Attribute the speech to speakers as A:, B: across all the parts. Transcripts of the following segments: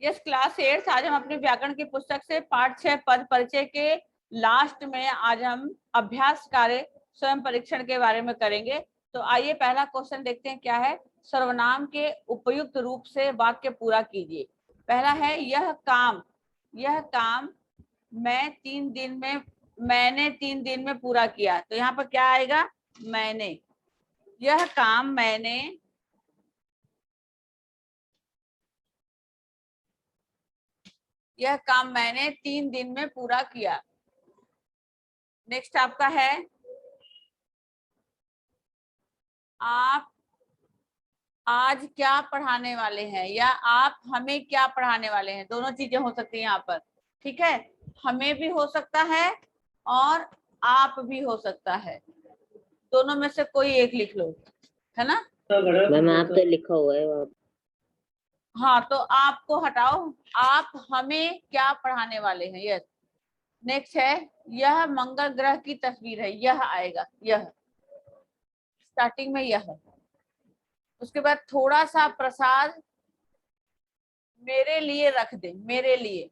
A: Yes class 8 आज हम अपनी व्याकरण की पुस्तक से पाठ 6 पद परिचय के लास्ट में आज हम अभ्यास कार्य स्वयं परीक्षण के बारे में करेंगे। तो आइए पहला क्वेश्चन देखते हैं क्या है। सर्वनाम के उपयुक्त रूप से वाक्य पूरा कीजिए। पहला है यह काम मैंने 3 दिन में पूरा किया। तो यहाँ पर क्या आएगा, मैंने। यह काम मैंने 3 दिन में पूरा किया। नेक्स्ट आपका है आप आज क्या पढ़ाने वाले हैं, या आप हमें क्या पढ़ाने वाले हैं। दोनों चीजें हो सकती हैं यहाँ पर, ठीक है। हमें भी हो सकता है और आप भी हो सकता है, दोनों में से कोई एक लिख लो, है ना।
B: मैम आप तो लिखा हुआ है।
A: हाँ तो आपको हटाओ, आप हमें क्या पढ़ाने वाले हैं। यस। नेक्स्ट है यह मंगल ग्रह की तस्वीर है। यह आएगा, यह स्टार्टिंग में यह। उसके बाद थोड़ा सा प्रसाद मेरे लिए रख दे, मेरे लिए।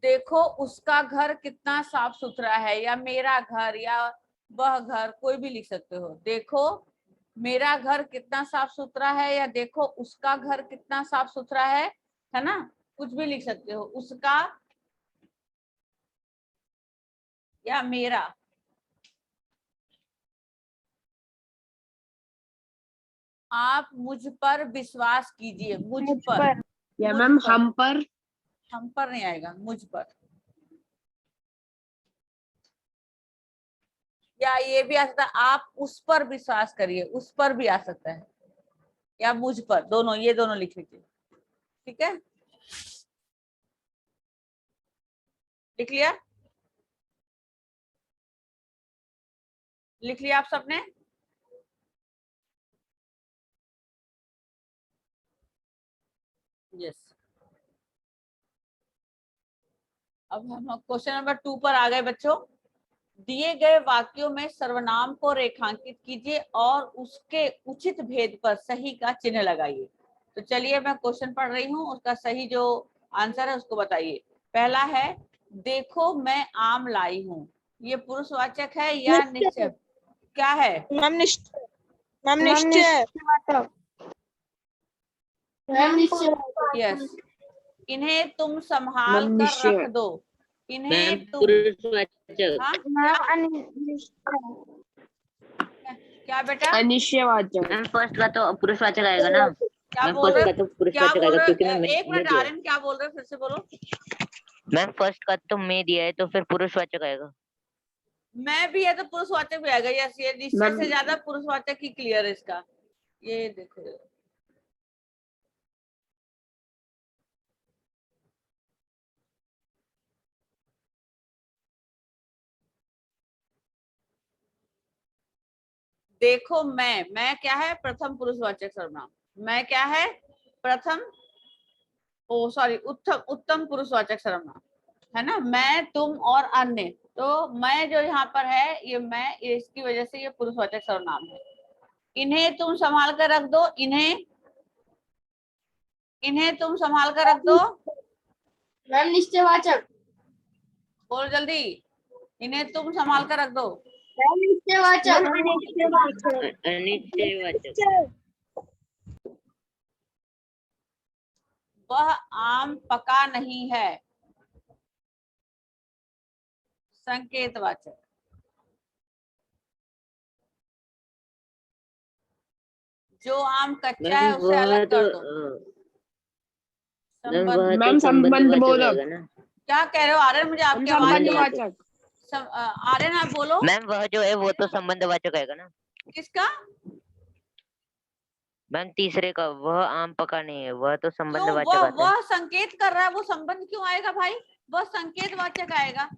A: देखो उसका घर कितना साफ सुथरा है, या मेरा घर, या वह घर, कोई भी लिख सकते हो। देखो मेरा घर कितना साफ सुथरा है, या देखो उसका घर कितना साफ सुथरा है ना। कुछ भी लिख सकते हो, उसका या मेरा। आप मुझ पर विश्वास कीजिए, मुझ पर।
C: या मैम हम पर
A: नहीं आएगा, मुझ पर। या ये भी आ सकता है आप उस पर विश्वास करिए, उस पर भी आ सकता है, या मुझ पर, दोनों, ये दोनों लिख लीजिए, ठीक है। लिख लिया, लिख लिया आप सबने। यस। अब हम क्वेश्चन नंबर 2 पर आ गए बच्चों। दिए गए वाक्यों में सर्वनाम को रेखांकित कीजिए और उसके उचित भेद पर सही का चिन्ह लगाइए। तो चलिए मैं क्वेश्चन पढ़ रही हूँ, उसका सही जो आंसर है उसको बताइए। पहला है देखो मैं आम लाई हूँ। ये पुरुषवाचक है या निश्चय, क्या है।
D: मैम निश्चय।
A: यस। इन्हें तुम संभाल कर रख दो। इन्हें तुम, हाँ? क्या बेटा,
C: अनिश्चयवाचक।
B: मैम फर्स्ट का तो पुरुषवाचक आएगा ना।
A: क्या
B: मैम
A: बोल
B: फर्स्ट
A: रहे,
B: का तो
A: क्या
B: पुरुषवाचक
A: बोल
B: आएगा
A: रहे।
B: क्योंकि मैं
A: एक मिनट
B: दिया है।
A: आर्यन, क्या बोल रहे, फिर से बोलो।
B: मैम फर्स्ट का तो मैं दिया है तो फिर पुरुषवाचक आएगा।
A: मैं भी है तो पुरुषवाचक भी आएगा। यस, ये निश्चय से ज्यादा पुरुषवाचक ही क्लियर है इसका। ये देखो, देखो मैं क्या है, प्रथम पुरुषवाचक सर्वनाम। मैं क्या है, प्रथम, ओ सॉरी, उत्तम पुरुषवाचक सर्वनाम, है ना। मैं, तुम और अन्य। तो मैं जो यहाँ पर है, ये मैं, इसकी वजह से ये पुरुषवाचक सर्वनाम है। इन्हें तुम संभाल कर रख दो। इन्हें तुम संभाल कर रख दो।
D: मैम निश्चयवाचक।
A: बोलो जल्दी। इन्हें तुम संभाल कर रख दो।
D: निश्चयवाचक।
B: अनिश्चयवाचक।
A: वह आम पका नहीं है, संकेतवाचक। जो आम कच्चा है उसे अलग कर दो।
C: मैम संबंधवाचक
B: ना।
A: क्या कह रहे हो आर्यन, मुझे आपकी आवाज नहीं आ रही।
C: संबंधवाचक।
A: आर्यन आप बोलो।
B: मैम वह जो है वो तो संबंधवाचक आएगा ना।
A: किसका।
B: मैम तीसरे का, वह आम पका नहीं है, वह तो
A: क्यों,
B: संबंधवाचक आता है।
A: वह संकेत कर रहा है, वो संबंध क्यों आएगा भाई। वह संकेतवाचक आएगा।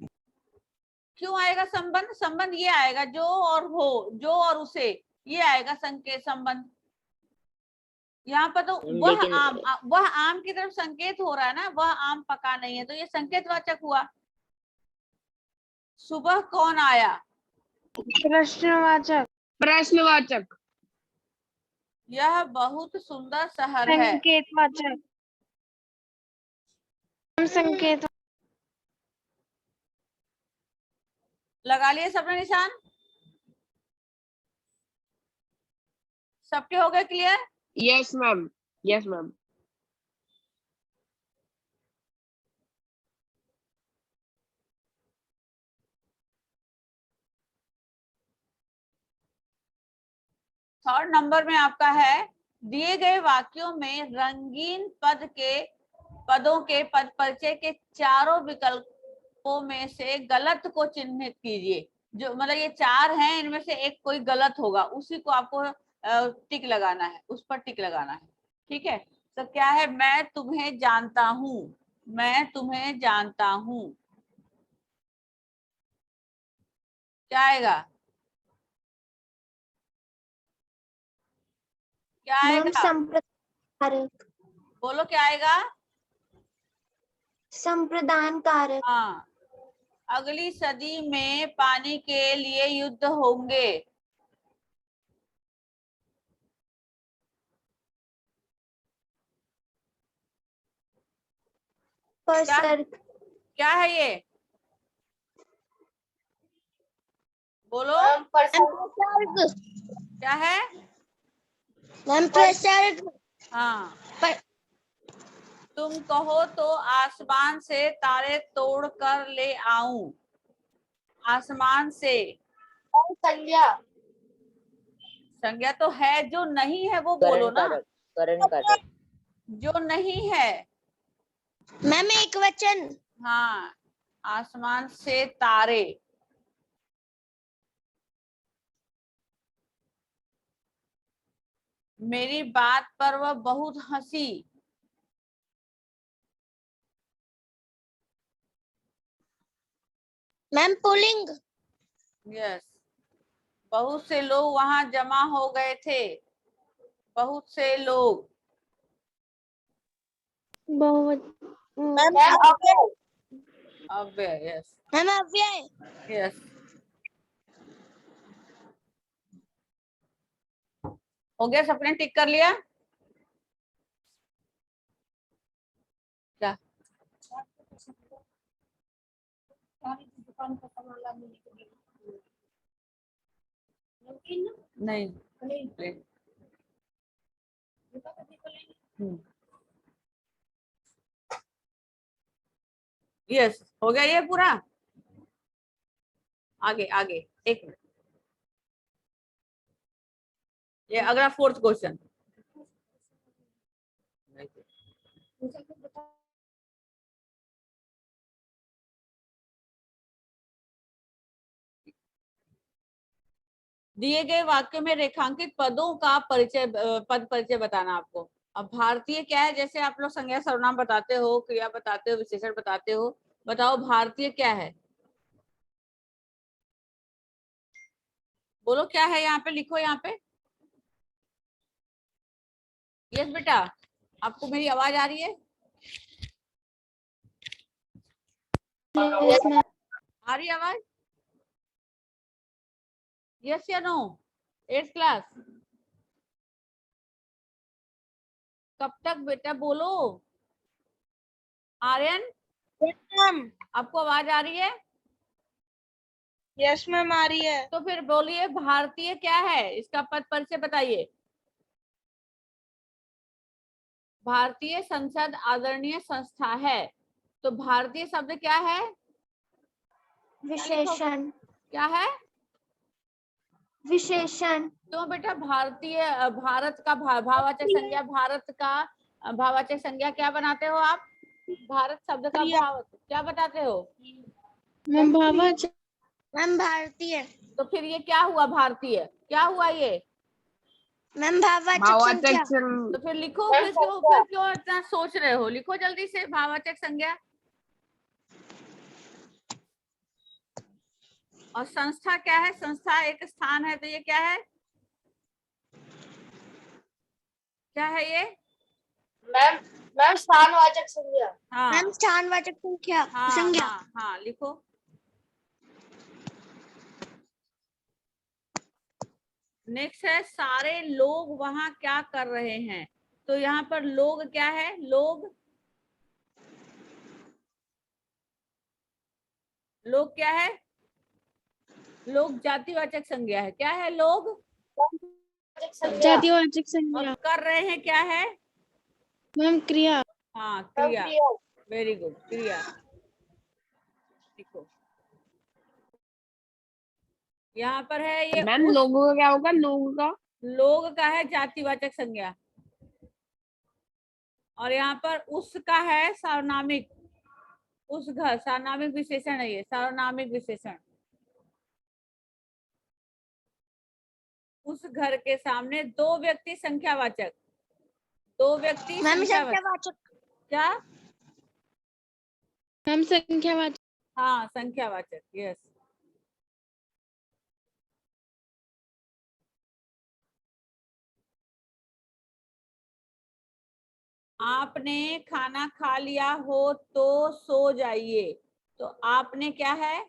A: क्यों आएगा संबंध, संबंध ये आएगा जो और हो, जो और उसे, ये आएगा संकेत संबंध। यहाँ पर तो वह आम की तरफ संकेत हो रहा है ना, वह आम पका नहीं है, तो ये संकेतवाचक हुआ। सुबह कौन आया,
D: प्रश्नवाचक।
C: प्रश्नवाचक।
A: यह बहुत सुंदर शहर है।
D: संकेतवाचक। संकेत।
A: लगा लिए सबने निशान? सबके हो गए clear?
C: Yes ma'am, yes ma'am.
A: Third number में आपका है, दिए गए वाक्यों में रंगीन पदों के पद परिचय के चारों विकल्पों में से गलत को चिन्हित कीजिए। जो मतलब ये चार हैं, इनमें से एक कोई गलत होगा, उसी को आपको टिक लगाना है, उस पर टिक लगाना है। ठीक है, तो क्या है? मैं तुम्हें जानता हूं, मैं तुम्हें जानता हूं, क्या आएगा? क्या आएगा?
D: संप्रदानकारक।
A: बोलो क्या आएगा?
D: संप्रदानकारक।
A: हाँ, अगली सदी में पानी के लिए युद्ध होंगे। क्या है ये? बोलो क्या है?
D: प्रसर्ग।
A: हाँ, तुम कहो तो आसमान से तारे तोड़ कर ले आऊं। आसमान से
D: संज्ञा।
A: संज्ञा तो है, जो नहीं है वो बोलो ना।
B: करण कारक।
A: जो नहीं है।
D: मैम एक वचन।
A: हाँ, आसमान से तारे। मेरी बात पर वह बहुत हंसी।
D: Ma'am pulling.
A: यस, बहुत से लोग वहां जमा हो गए थे। बहुत से लोग।
D: बहुत।
A: अव्यय। यस
D: मैम अव्यय।
A: यस, हो गया, सबने टिक कर लिया? क्या? नहीं, यस, हो गया ये पूरा। आगे आगे, एक मिनट, ये अगला फोर्थ क्वेश्चन। दिए गए वाक्य में रेखांकित पदों का परिचय, पद परिचय बताना आपको। अब भारतीय क्या है? जैसे आप लोग संज्ञा सर्वनाम बताते हो, क्रिया बताते हो, विशेषण बताते हो, बताओ भारतीय क्या है? बोलो क्या है? यहाँ पे लिखो, यहाँ पे। यस बेटा, आपको मेरी आवाज आ रही है? आ रही आवाज? यस या नो? 8th class? कब तक बेटा? बोलो। आर्यन, आपको आवाज आ रही है?
D: यस मैम आ रही है।
A: तो फिर बोलिए, भारतीय क्या है? इसका पद परिचय बताइए। भारतीय संसद आदरणीय संस्था है। तो भारतीय शब्द क्या है?
D: विशेषण।
A: क्या है?
D: विशेषण।
A: तो बेटा भारतीय, भारत का भाववाचक संज्ञा, भारत का भाववाचक संज्ञा क्या बनाते हो आप? भारत शब्द का भाव क्या बताते हो?
D: मैम भाववाचक। मैम भारतीय।
A: तो फिर ये क्या हुआ? भारतीय क्या हुआ ये?
D: मैम भाववाचक
C: भाववाचक
A: तो फिर लिखो, फिर क्यों इतना सोच रहे हो? लिखो जल्दी से भाववाचक संज्ञा। और संस्था क्या है? संस्था एक स्थान है, तो ये क्या है? क्या है ये?
D: मैम स्थानवाचक संज्ञा।
A: हाँ,
D: मैम स्थानवाचक संख्या
A: हाँ
D: संज्ञा।
A: हाँ हाँ, लिखो। नेक्स्ट है सारे लोग वहां क्या कर रहे हैं। तो यहाँ पर लोग क्या है, लोग, लोग क्या है, लोग जातिवाचक संज्ञा है। क्या है लोग,
D: जातिवाचक संज्ञा।
A: और कर रहे हैं क्या है,
D: मैम क्रिया।
A: हाँ क्रिया, वेरी गुड, क्रिया। देखो यहाँ पर है ये
C: मैम
A: उस,
C: लोगों का क्या होगा, लोगों का?
A: लोग का है जातिवाचक संज्ञा, और यहाँ पर उसका है सार्वनामिक, उस घर, सार्वनामिक विशेषण है ये, सार्वनामिक विशेषण। उस घर के सामने दो व्यक्ति संख्यावाचक, दो व्यक्ति
D: मैम
A: संख्यावाचक,
D: संख्यावाचक।
A: क्या,
D: मैम संख्यावाचक।
A: हाँ संख्यावाचक, यस। आपने खाना खा लिया हो तो सो जाइए। तो आपने क्या है,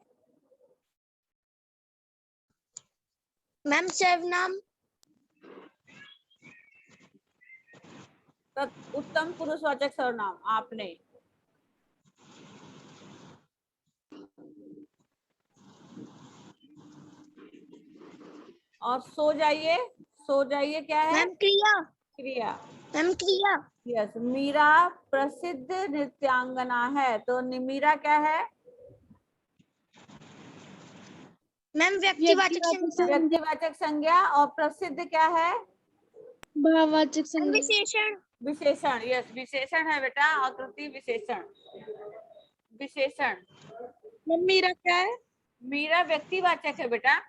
D: मैम सर्वनाम।
A: उत्तम पुरुषवाचक सर्वनाम आपने। और सो जाइए, सो जाइए क्या है,
D: मैम क्रिया।
A: क्रिया।
D: मैम क्रिया।
A: यस, मीरा प्रसिद्ध नृत्यांगना है। तो मीरा क्या है,
D: मैम व्यक्तिवाचक संज्ञा।
A: व्यक्तिवाचक संज्ञा। और प्रसिद्ध क्या है,
D: भाववाचक संज्ञा। विशेषण।
A: विशेषण। यस, विशेषण है बेटा, आकृति विशेषण, विशेषण।
D: मैम मीरा क्या है,
A: मीरा व्यक्तिवाचक है बेटा।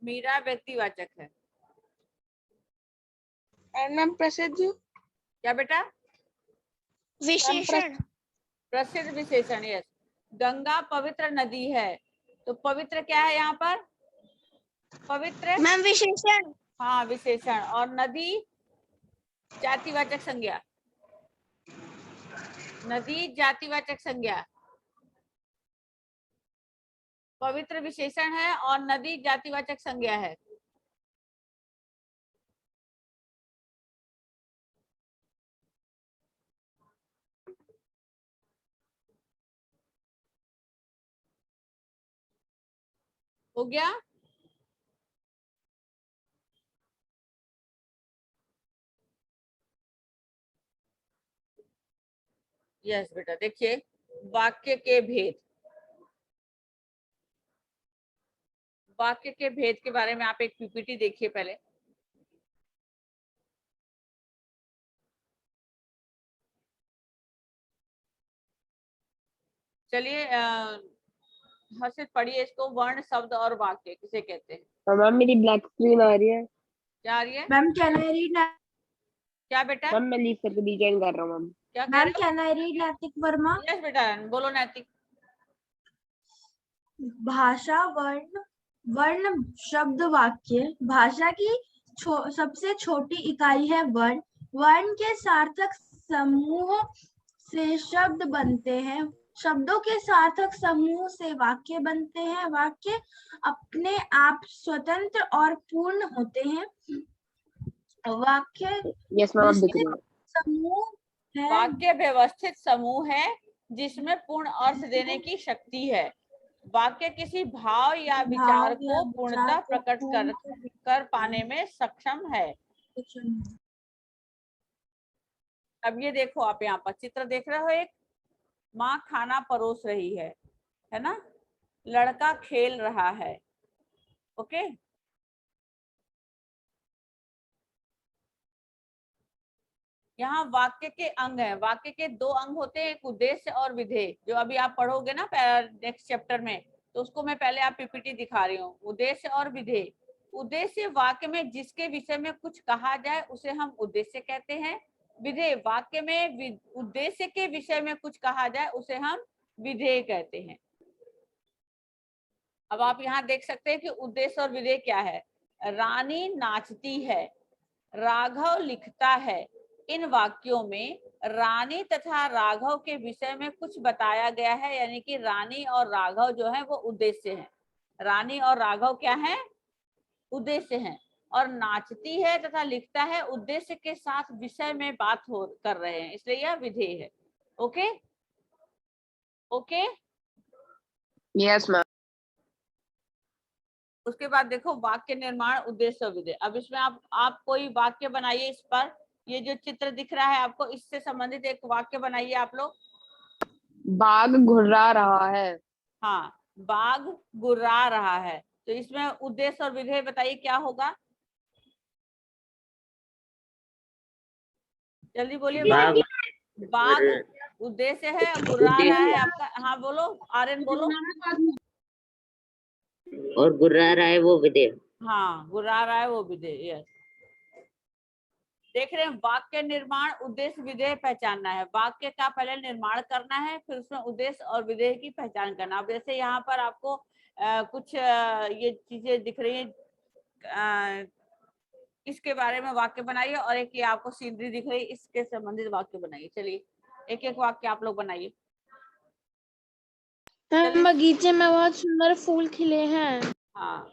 A: मीरा व्यक्तिवाचक है।
D: मैम प्रसिद्ध।
A: क्या बेटा,
D: विशेषण।
A: प्रसिद्ध विशेषण। यस, गंगा पवित्र नदी है। तो पवित्र क्या है यहाँ पर, पवित्र,
D: मैम विशेषण।
A: हाँ विशेषण। और नदी जातिवाचक संज्ञा, नदी जातिवाचक संज्ञा। पवित्र विशेषण है और नदी जातिवाचक संज्ञा है। हो गया। यस बेटा, देखिए वाक्य के भेद, वाक्य के भेद के बारे में आप एक पीपीटी देखिए पहले। चलिए हर्षित पढ़िए इसको, वर्ण शब्द और वाक्य किसे कहते हैं।
C: मैम मेरी ब्लैक स्क्रीन आ रही है।
A: क्या आ रही है,
E: मैम कैन आई रीड,
A: क्या बेटा,
C: मैम मैं लीव करके डिजाइन कर रहा हूँ मैम।
A: क्या कह
E: मैम
A: रहे
E: कैन आई रीड नैतिक वर्मा।
A: हो। यस बेटा, बोलो नैतिक।
E: भाषा वर्ण, वर्ण शब्द वाक्य। भाषा की सबसे छोटी इकाई है वर्ण। वर्ण के सार्थक समूह से शब्द बनते हैं। शब्दों के सार्थक समूह से वाक्य बनते हैं। वाक्य अपने आप स्वतंत्र और पूर्ण होते हैं। वाक्य
C: यस मैम, अब दिख रही है।
E: समूह है,
A: वाक्य व्यवस्थित समूह है जिसमें पूर्ण अर्थ देने की शक्ति है। वाक्य किसी भाव या विचार
E: भाव या
A: को पूर्णतः
E: विचार को
A: प्रकट कर पाने में सक्षम है। अब ये देखो, आप यहाँ पर चित्र देख रहे हो, एक माँ खाना परोस रही है ना, लड़का खेल रहा है। ओके, यहाँ वाक्य के अंग है। वाक्य के दो अंग होते हैं, एक उद्देश्य और विधेय। जो अभी आप पढ़ोगे ना नेक्स्ट चैप्टर में, तो उसको मैं पहले आप पीपीटी दिखा रही हूँ, उद्देश्य और विधेय। उद्देश्य वाक्य में जिसके विषय में कुछ कहा जाए उसे हम उद्देश्य कहते हैं। विधेय वाक्य में उद्देश्य के विषय में कुछ कहा जाए उसे हम विधेय कहते हैं। अब आप यहाँ देख सकते हैं कि उद्देश्य और विधेय क्या है। रानी नाचती है, राघव लिखता है। इन वाक्यों में रानी तथा राघव के विषय में कुछ बताया गया है, यानी कि रानी और राघव जो है वो उद्देश्य है। रानी और राघव क्या है? उद्देश्य है। और नाचती है तथा लिखता है उद्देश्य के साथ विषय में बात कर रहे हैं, इसलिए यह विधेय है। Okay okay.
C: Yes ma'am.
A: उसके बाद देखो वाक्य निर्माण, उद्देश्य और विधेय। अब इसमें आप कोई वाक्य बनाइए। इस पर ये जो चित्र दिख रहा है आपको, इससे संबंधित एक वाक्य बनाइए आप लोग।
C: बाघ घुर्रा रहा है।
A: हाँ, बाघ गुर्रा रहा है, तो इसमें उद्देश्य और विधेय बताइए क्या होगा? जल्दी बोलिए। बाघ उद्देश्य है, गुर्रा रहा है आपका। हाँ बोलो, आर्यन बोलो।
B: और गुर्रा रहा है वो विधेय।
A: हाँ, गुर्रा रहा है वो विधेय। यस, देख रहे हैं। वाक्य निर्माण, उद्देश्य, विधेय पहचानना है। वाक्य का पहले निर्माण करना है, फिर उसमें उद्देश्य और विधेय की पहचान करना। अब जैसे यहाँ पर आपको कुछ ये चीजें दिख रही है, इसके बारे में वाक्य बनाइए, और एक ये आपको सीनरी दिख रही है, इसके संबंधित वाक्य बनाइए। चलिए एक एक वाक्य आप लोग बनाइए।
D: बगीचे में बहुत सुंदर फूल खिले हैं।
A: हाँ,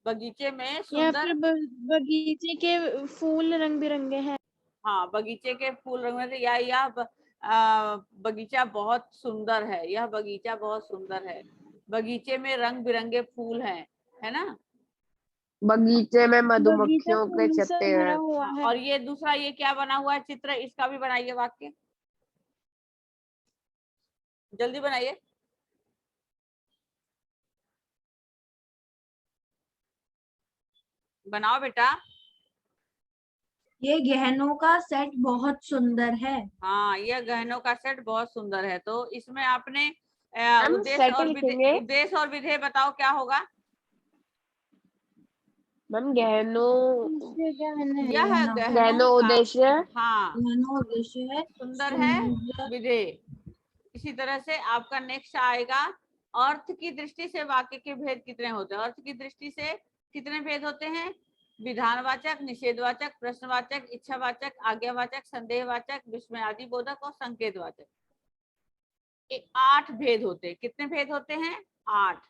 A: बगीचे में
D: यहाँ
A: सुंदर।
D: पर बगीचे के फूल रंग बिरंगे हैं।
A: हाँ, बगीचे के फूल रंग में, या बगीचा बहुत सुंदर है। यह बगीचा बहुत सुंदर है। बगीचे में रंग बिरंगे फूल हैं, है ना।
C: बगीचे में
D: बगीचा
C: मधुमक्खियों के
D: फूल से
C: छत्ते
D: भरा
C: हैं।
D: हुआ है।
A: और ये दूसरा, ये क्या बना हुआ है चित्र, इसका भी बनाइए वाक्य, जल्दी बनाइए। बनाओ बेटा।
E: ये गहनों का सेट बहुत सुंदर है।
A: हाँ, यह गहनों का सेट बहुत सुंदर है। तो इसमें आपने
C: हम
A: उद्देश्य
C: सेट
A: और
C: लिखेंगे।
A: उद्देश्य और विधेय बताओ क्या होगा।
C: मैम गहनों,
A: यह
E: गहनों
C: गहनों
A: का,
C: उद्देश्य।
A: हाँ,
E: गहनों उद्देश्य है।
A: सुंदर है
E: सुंदर
A: विधेय। इसी तरह से आपका नेक्स्ट आएगा, अर्थ की दृष्टि से वाक्य के भेद कितने होते हैं। अर्थ की दृष्टि से कितने भेद होते हैं? विधानवाचक, निषेधवाचक, प्रश्नवाचक, इच्छावाचक, आज्ञावाचक, संदेहवाचक, विस्मयादिबोधक और संकेतवाचक। 8 भेद होते हैं। कितने भेद होते हैं? 8।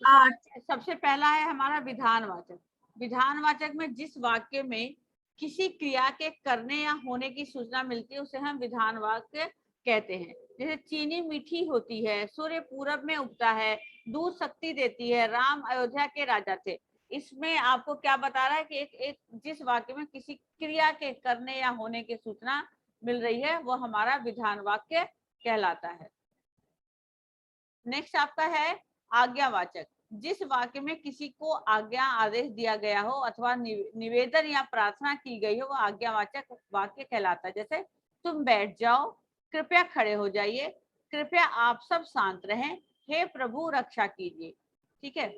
E: 8।
A: सबसे पहला है हमारा विधानवाचक। विधानवाचक में जिस वाक्य में किसी क्रिया के करने या होने की सूचना मिलती है उसे हम विधान वाक्य कहते हैं। जैसे चीनी मीठी होती है, सूर्य पूरब में उगता है, दूध शक्ति देती है, राम अयोध्या के राजा थे। इसमें आपको क्या बता रहा है कि एक जिस वाक्य में किसी क्रिया के करने या होने की सूचना मिल रही है वो हमारा विधान वाक्य कहलाता है। नेक्स्ट आपका है आज्ञावाचक। जिस वाक्य में किसी को आज्ञा आदेश दिया गया हो अथवा निवेदन या प्रार्थना की गई हो, वो आज्ञावाचक वाक्य कहलाता है। जैसे तुम बैठ जाओ, कृपया खड़े हो जाइए, कृपया आप सब शांत रहें, हे प्रभु रक्षा कीजिए। ठीक है।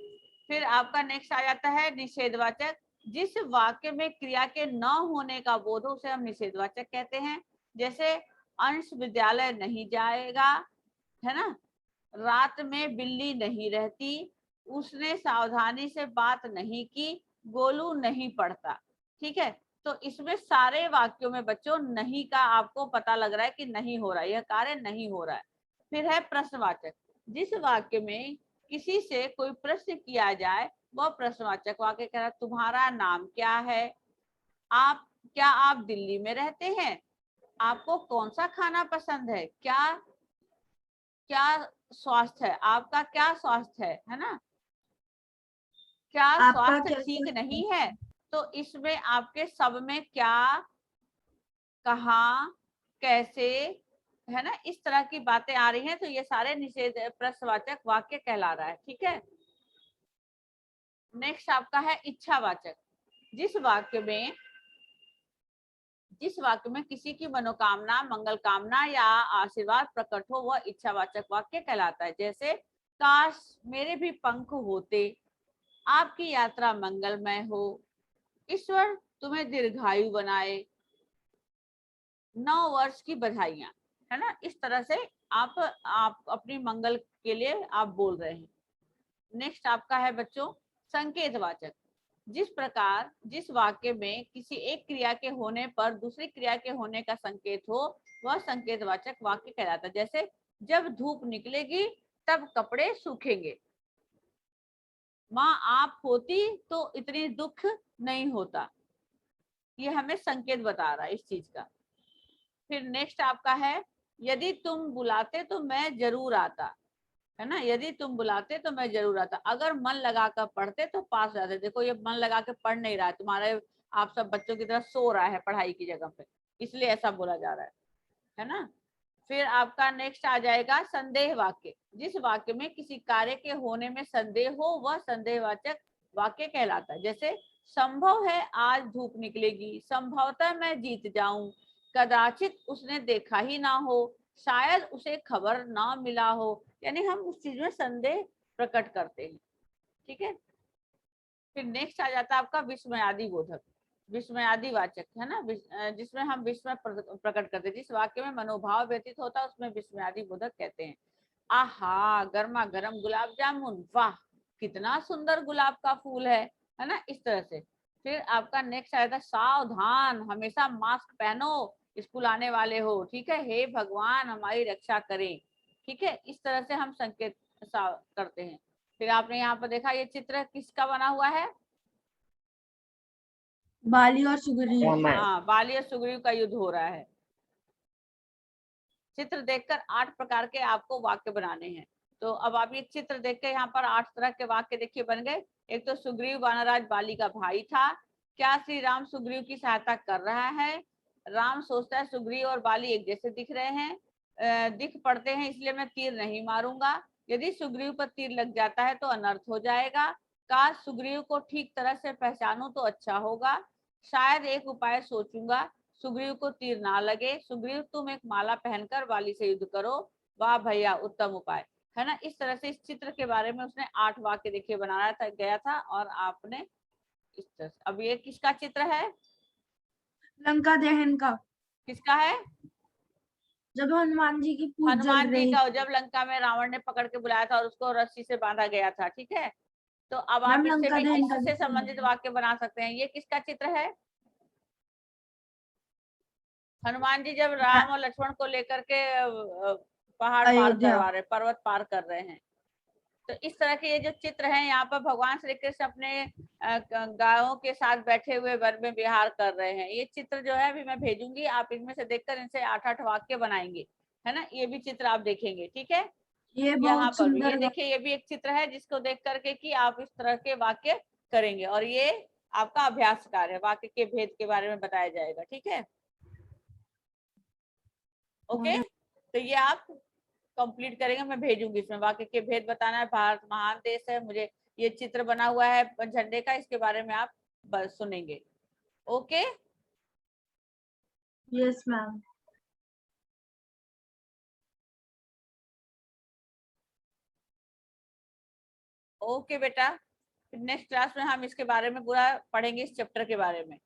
A: फिर आपका नेक्स्ट आ जाता है निषेधवाचक। जिस वाक्य में क्रिया के न होने का बोध हो उसे हम निषेधवाचक कहते हैं। जैसे अंश विद्यालय नहीं जाएगा, है ना, रात में बिल्ली नहीं रहती, उसने सावधानी से बात नहीं की, गोलू नहीं पढ़ता। ठीक है। तो इसमें सारे वाक्यों में बच्चों नहीं का आपको पता लग रहा है कि नहीं हो रहा है, यह कार्य नहीं हो रहा है। फिर है प्रश्नवाचक। जिस वाक्य में किसी से कोई प्रश्न किया जाए वह प्रश्नवाचक वाक्य कह रहा है। तुम्हारा नाम क्या है? क्या आप दिल्ली में रहते हैं? आपको कौन सा खाना पसंद है? क्या स्वास्थ्य है? आपका क्या स्वास्थ्य है ना? क्या
E: आपका
A: स्वास्थ्य
E: क्या
A: ठीक
E: स्वास्थ्य
A: नहीं है? तो इसमें आपके सब में क्या, कहाँ, कैसे, है ना, इस तरह की बातें आ रही हैं, तो ये सारे निषेध प्रश्नवाचक वाक्य कहला रहा है। ठीक है। नेक्स्ट आपका है इच्छावाचक। जिस वाक्य में किसी की मनोकामना, मंगल कामना या आशीर्वाद प्रकट हो वह इच्छावाचक वाक्य कहलाता है। जैसे काश मेरे भी पंख होते, आपकी यात्रा मंगलमय हो, ईश्वर तुम्हें दीर्घायु बनाए, 9 वर्ष की बधाइयां, है ना। इस तरह से आप अपनी मंगल के लिए आप बोल रहे हैं। नेक्स्ट आपका है बच्चों संकेतवाचक। जिस वाक्य में किसी एक क्रिया के होने पर दूसरी क्रिया के होने का संकेत हो वह संकेतवाचक वाक्य कहलाता है। जैसे जब धूप निकलेगी तब कपड़े सूखेंगे, माँ आप होती तो इतनी दुख नहीं होता। ये हमें संकेत बता रहा है इस चीज का। फिर नेक्स्ट आपका है, यदि तुम बुलाते तो मैं जरूर आता, है ना, यदि तुम बुलाते तो मैं जरूर आता। अगर मन लगा कर पढ़ते तो पास हो जाते। देखो ये मन लगा के पढ़ नहीं रहा है, तुम्हारे आप सब बच्चों की तरह सो रहा है पढ़ाई की जगह पे, इसलिए ऐसा बोला जा रहा है ना। फिर आपका नेक्स्ट आ जाएगा संदेह वाक्य। जिस वाक्य में किसी कार्य के होने में संदेह हो वह संदेहवाचक वाक्य कहलाता है। जैसे संभव है आज धूप निकलेगी, संभवतः मैं जीत जाऊं, कदाचित उसने देखा ही ना हो, शायद उसे खबर ना मिला हो। यानी हम उस चीज में संदेह प्रकट करते हैं, ठीक है। फिर नेक्स्ट आ जाता है आपका विस्मयादि बोधक, विस्मयादि वाचक, है ना, जिसमें हम विस्मय प्रकट करते हैं। जिस वाक्य में मनोभाव व्यतीत होता है उसमें विस्मयादि बोधक कहते हैं। आहा गर्मा गर्म गुलाब जामुन, वाह कितना सुंदर गुलाब का फूल है ना, इस तरह से। फिर आपका नेक्स्ट आया था सावधान, हमेशा मास्क पहनो स्कूल आने वाले हो, ठीक है, हे भगवान हमारी रक्षा करें, ठीक है। इस तरह से हम संकेत करते हैं। फिर आपने यहाँ पर देखा ये चित्र किसका बना हुआ है,
E: बाली और सुग्रीव।
A: हाँ, बाली और सुग्रीव का युद्ध हो रहा है। चित्र देखकर 8 प्रकार के आपको वाक्य बनाने हैं। तो अब आप ये चित्र देख के यहाँ पर 8 तरह के वाक्य देखिए बन गए। एक तो सुग्रीव वानराज बाली का भाई था, क्या श्री राम सुग्रीव की सहायता कर रहा है, राम सोचता है सुग्रीव और बाली एक जैसे दिख रहे हैं, दिख पड़ते हैं इसलिए मैं तीर नहीं मारूंगा, यदि सुग्रीव पर तीर लग जाता है तो अनर्थ हो जाएगा, काश सुग्रीव को ठीक तरह से पहचानूं तो अच्छा होगा, शायद एक उपाय सोचूंगा सुग्रीव को तीर ना लगे, सुग्रीव तुम एक माला पहनकर बाली से युद्ध करो, वाह भैया उत्तम उपाय, है ना। इस तरह से इस चित्र के बारे में उसने 8 वाक्य देखिए बनाया था गया था और आपने इस तरह से। अब ये किसका चित्र है,
E: लंका दहन का,
A: किसका है,
E: जब हनुमान जी की पूंछ जल
A: हनुमान जी
E: रही
A: का,
E: थी।
A: जब लंका में रावण ने पकड़ के बुलाया था और उसको रस्सी से बांधा गया था, ठीक है। तो अब आप
E: मैम
A: इससे
E: लंका
A: भी
E: दहन का
A: इससे संबंधित वाक्य बना सकते हैं। ये किसका चित्र है, हनुमान जी जब राम और लक्ष्मण को लेकर के पहाड़ पार
E: अयोध्या।
A: करवा रहे, पर्वत पार कर रहे हैं। तो इस तरह के ये जो चित्र हैं, यहाँ पर भगवान श्री कृष्ण अपने गायों के साथ बैठे हुए वन में विहार कर रहे हैं। ये चित्र जो है अभी मैं भेजूंगी, आप इनमें से देखकर इनसे 8-8 वाक्य बनाएंगे, है ना। ये भी चित्र आप देखेंगे, ठीक है।
E: ये
A: यहाँ
E: बहुत
A: पर भी ये
E: सुंदर
A: देखिए, ये भी एक चित्र है जिसको देख करके कि आप इस तरह के वाक्य करेंगे और ये आपका अभ्यास कार्य है, वाक्य के भेद के बारे में बताया जाएगा, ठीक है। ओके, तो ये आप कंप्लीट करेंगे, मैं भेजूंगी इसमें वाक्य के भेद बताना है। भारत महान देश है, मुझे ये चित्र बना हुआ है झंडे का, इसके बारे में आप बस सुनेंगे। Okay,
E: yes ma'am.
A: ओके बेटा, नेक्स्ट क्लास में हम इसके बारे में पूरा पढ़ेंगे, इस चैप्टर के बारे में।